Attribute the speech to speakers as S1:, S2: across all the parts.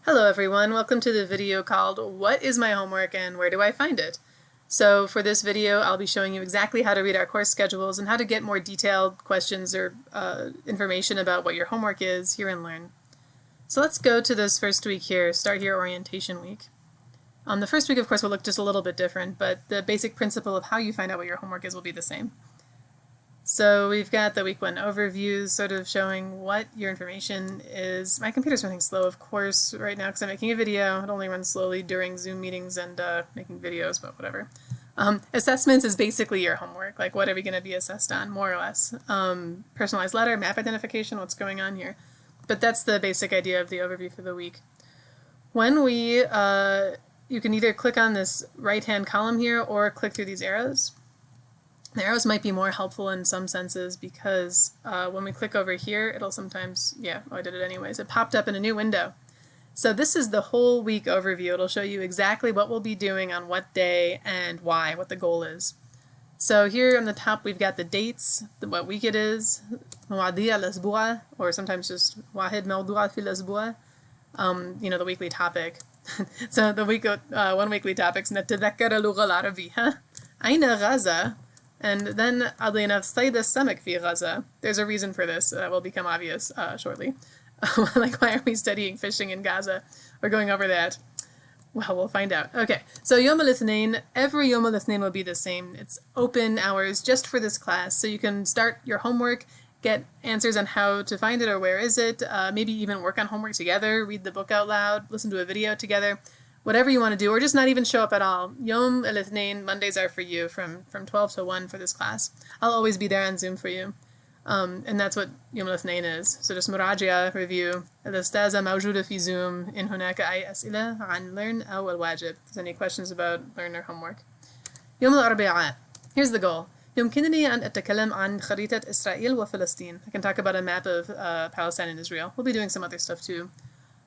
S1: Hello everyone, welcome to the video called What is my homework and where do I find it? So for this video I'll be showing you exactly how to read our course schedules and how to get more detailed questions or information about what your homework is here in Learn. So let's go to this first week here, Start Here Orientation Week. The first week of course will look just a little bit different, but the basic principle of how you find out what your homework is will be the same. So we've got the week 1 overviews, sort of showing what your information is. My computer's running slow, of course, right now because I'm making a video. It only runs slowly during Zoom meetings and making videos, but whatever. Assessments is basically your homework, like what are we going to be assessed on, more or less. Personalized letter, map identification, what's going on here. But that's the basic idea of the overview for the week. When you can either click on this right-hand column here or click through these arrows. The arrows might be more helpful in some senses because when we click over here, it'll sometimes, I did it anyways, it popped up in a new window. So this is the whole week overview. It'll show you exactly what we'll be doing on what day and why, what the goal is. So here on the top we've got the dates, what week it is, مواضيع الأسبوع, or sometimes just واحد موضوع في الأسبوع, the weekly topic. So the one weekly topic is نتذكر اللغة العربية. أين غزة? And then, oddly enough, صيد السمك في غزة. There's a reason for this that will become obvious shortly. Like, why are we studying fishing in Gaza? We're going over that. Well, we'll find out. Okay, so Yom Al-Ithnain, every Yom Al-Ithnain will be the same. It's open hours just for this class, so you can start your homework, get answers on how to find it or where is it, maybe even work on homework together, read the book out loud, listen to a video together. Whatever you want to do, or just not even show up at all. Yom El-Ithnain, Mondays are for you from 12 to 1 for this class. I'll always be there on Zoom for you. And that's what Yom El-Ithnain is. So just مراجعة, review. الأستاذة موجودة في Zoom. إن هناك أي أسئلة عن Learn أو الواجب. If there's any questions about Learn or homework. يوم الأربعاء. Here's the goal. يمكنني أن أتكلم عن خريطة إسرائيل وفلسطين. I can talk about a map of Palestine and Israel. We'll be doing some other stuff too.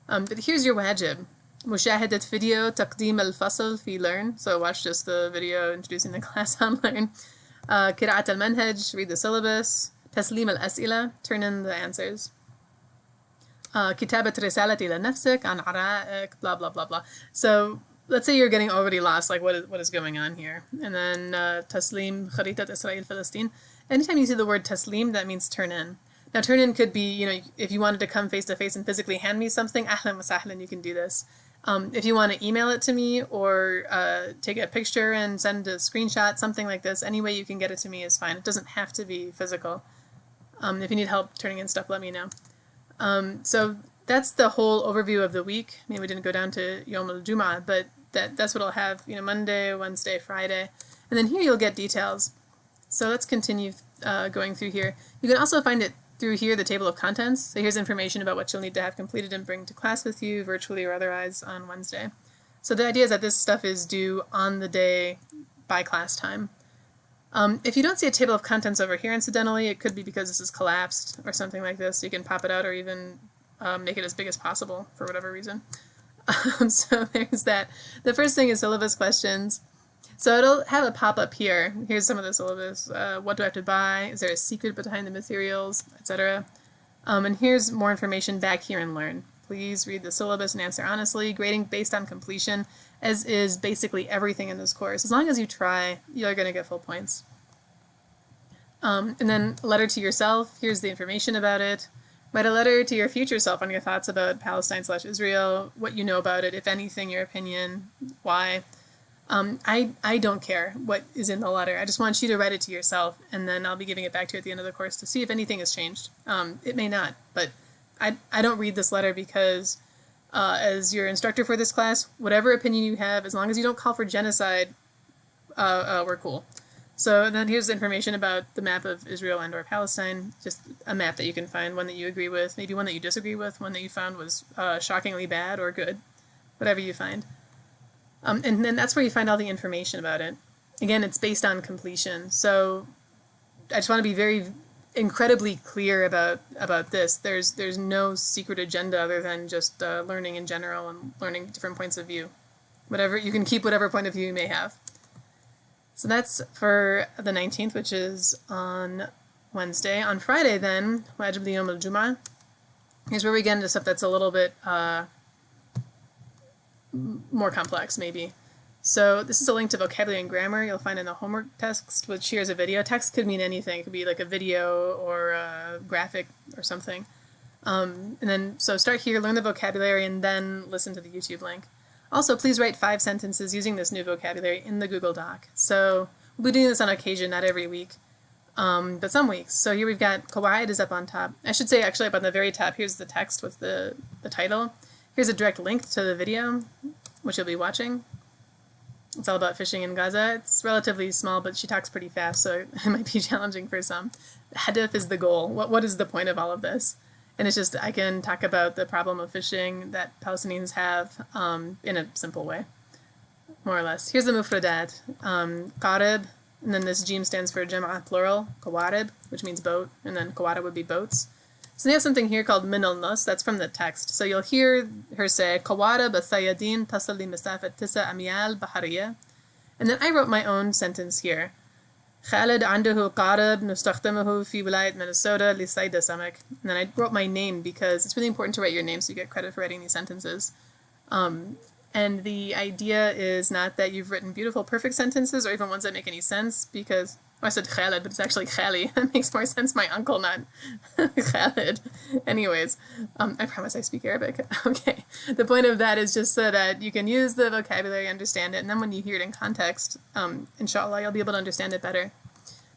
S1: But here's your wajib. مشاهدة فيديو تقديم الفصل في Learn. So watch just the video introducing the class on Learn. قراءة المنهج, read the syllabus. تسليم الأسئلة, turn in the answers. كتابة رسالة إلى نفسك عن عرائق, blah blah blah blah. So let's say you're getting already lost, like what is going on here. And then تسليم خريطة إسرائيل فلسطين. Anytime you see the word تسليم, that means turn in. Now turn in could be, if you wanted to come face to face and physically hand me something, ahlan wa sahlan, you can do this. If you want to email it to me or take a picture and send a screenshot, something like this, any way you can get it to me is fine. It doesn't have to be physical. If you need help turning in stuff, let me know. So that's the whole overview of the week. I mean, we didn't go down to Yom al-Jum'ah, but that's what I'll have, Monday, Wednesday, Friday. And then here you'll get details. So let's continue going through here. You can also find it through here, the table of contents. So here's information about what you'll need to have completed and bring to class with you, virtually or otherwise, on Wednesday. So the idea is that this stuff is due on the day by class time. If you don't see a table of contents over here, incidentally, it could be because this is collapsed or something like this. You can pop it out or even make it as big as possible for whatever reason. So there's that. The first thing is syllabus questions. So it'll have a pop-up here. Here's some of the syllabus. What do I have to buy? Is there a secret behind the materials, etc.? And here's more information back here in Learn. Please read the syllabus and answer honestly. Grading based on completion, as is basically everything in this course. As long as you try, you're going to get full points. And then a letter to yourself. Here's the information about it. Write a letter to your future self on your thoughts about Palestine/Israel, what you know about it, if anything, your opinion, why. I don't care what is in the letter. I just want you to write it to yourself, and then I'll be giving it back to you at the end of the course to see if anything has changed. It may not, but I don't read this letter because as your instructor for this class, whatever opinion you have, as long as you don't call for genocide, we're cool. So then here's information about the map of Israel and or Palestine, just a map that you can find, one that you agree with, maybe one that you disagree with, one that you found was shockingly bad or good, whatever you find. And then that's where you find all the information about it. Again, it's based on completion. So I just want to be very incredibly clear about this. There's no secret agenda other than just learning in general and learning different points of view. Whatever, you can keep whatever point of view you may have. So that's for the 19th, which is on Wednesday. On Friday then, Wajib Yom al-Jum'ah. Here's where we get into stuff that's a little bit more complex, maybe. So this is a link to vocabulary and grammar you'll find in the homework text, which here's a video. Text could mean anything. It could be like a video or a graphic or something. And then, so start here, learn the vocabulary, and then listen to the YouTube link. Also, please write 5 sentences using this new vocabulary in the Google Doc. So we'll be doing this on occasion, not every week, but some weeks. So here we've got Qawaid is up on top. I should say actually up on the very top, here's the text with the title. Here's a direct link to the video, which you'll be watching. It's all about fishing in Gaza. It's relatively small, but she talks pretty fast, so it might be challenging for some. Hadith is the goal. What is the point of all of this? And it's just, I can talk about the problem of fishing that Palestinians have in a simple way, more or less. Here's the mufradat. Qarib, and then this jim stands for jam'a, plural, qawarib, which means boat, and then qawarib would be boats. So they have something here called min al-nas, that's from the text. So you'll hear her say, qawarib al-thayadin tasal li masafat tisa amyal bahariya. And then I wrote my own sentence here. Khalid عنده قارب نستخدمه في ولاية Minnesota لصيد السمك. And then I wrote my name because it's really important to write your name so you get credit for writing these sentences. And the idea is not that you've written beautiful, perfect sentences or even ones that make any sense because, I said Khalid, but it's actually Khali. That makes more sense, my uncle, not Khalid. Anyways, I promise I speak Arabic. Okay. The point of that is just so that you can use the vocabulary, understand it, and then when you hear it in context, inshallah, you'll be able to understand it better.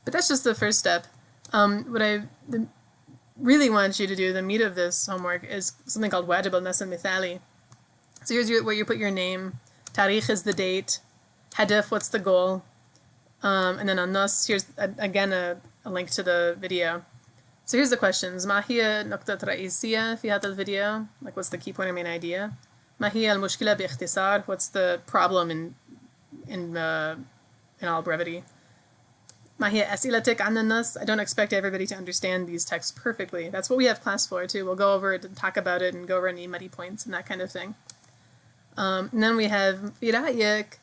S1: But that's just the first step. What I really want you to do, the meat of this homework, is something called Wajib al-Nas al-Mithali. So here's where you put your name. Tarikh is the date. Hadith, what's the goal? And then on Nas, here's again a link to the video. So here's the questions. ما هي نقطة رئيسية في هذا الفيديو? Like, what's the key point or main idea? ما هي المشكلة باختصار? What's the problem in all brevity? ما هي أسئلتك عن النص? I don't expect everybody to understand these texts perfectly. That's what we have class for too. We'll go over it and talk about it and go over any muddy points and that kind of thing. And then we have في رأيك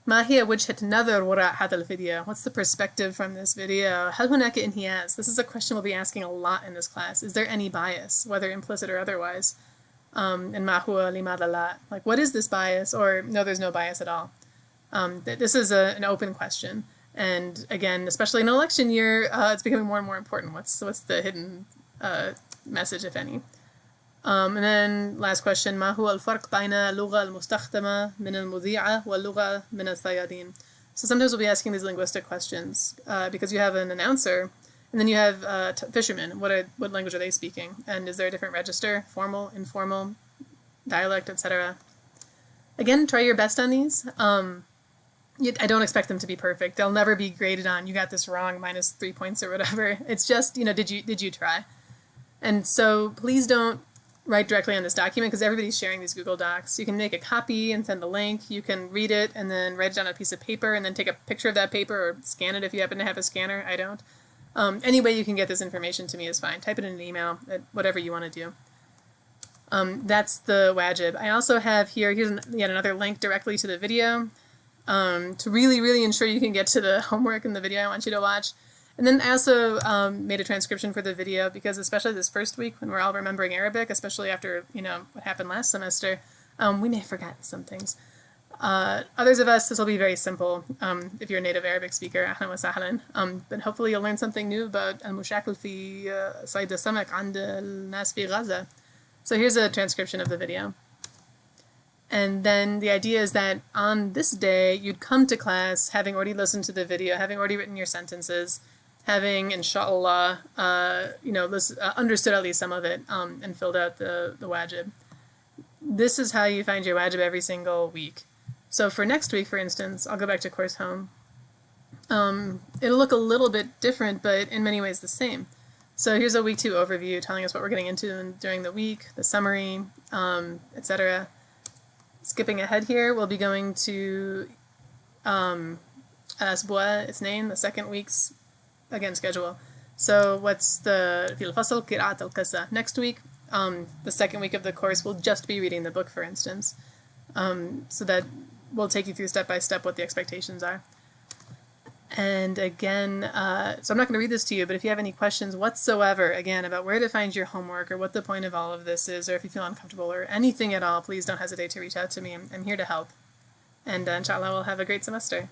S1: ما هي وجهة نظر وراء هذا الفيديو? What's the perspective from this video? هل هناك انحياز? This is a question we'll be asking a lot in this class. Is there any bias, whether implicit or otherwise? And ما هو لماذا لا? Like, what is this bias? Or no, there's no bias at all. This is an open question. And again, especially in an election year, it's becoming more and more important. What's the hidden message, if any? And then last question, ما هو الفرق بين اللغة المستخدمة من المذيعة واللغة من الصيادين? So sometimes we'll be asking these linguistic questions because you have an announcer and then you have fishermen. What language are they speaking? And is there a different register? Formal, informal, dialect, etc.? Again, try your best on these. I don't expect them to be perfect. They'll never be graded on, you got this wrong, minus 3 points or whatever. It's just, did you try? And so please don't write directly on this document because everybody's sharing these Google Docs. You can make a copy and send the link. You can read it and then write it on a piece of paper and then take a picture of that paper or scan it if you happen to have a scanner. I don't. Any way you can get this information to me is fine. Type it in an email, whatever you want to do. That's the wajib. I also have here's yet another link directly to the video to really, really ensure you can get to the homework in the video I want you to watch. And then I also made a transcription for the video because especially this first week when we're all remembering Arabic, especially after, what happened last semester, we may have forgotten some things. Others of us, this will be very simple if you're a native Arabic speaker, ahlan wa sahlan. But hopefully you'll learn something new about al-mushakil fi صيد السمك عند الناس في غزة. So here's a transcription of the video. And then the idea is that on this day, you'd come to class having already listened to the video, having already written your sentences, having, inshallah, understood at least some of it and filled out the wajib. This is how you find your wajib every single week. So for next week, for instance, I'll go back to course home. It'll look a little bit different, but in many ways the same. So here's a week 2 overview telling us what we're getting into during the week, the summary, etc. Skipping ahead here, we'll be going to Asbua, Ithnain, the second week's, again, schedule. So what's the Fil Fasl Qira'at al-Qissa? Next week, the second week of the course, we'll just be reading the book, for instance. So that will take you through step by step what the expectations are. And again, so I'm not going to read this to you, but if you have any questions whatsoever, again, about where to find your homework or what the point of all of this is, or if you feel uncomfortable or anything at all, please don't hesitate to reach out to me. I'm here to help. And inshallah, we'll have a great semester.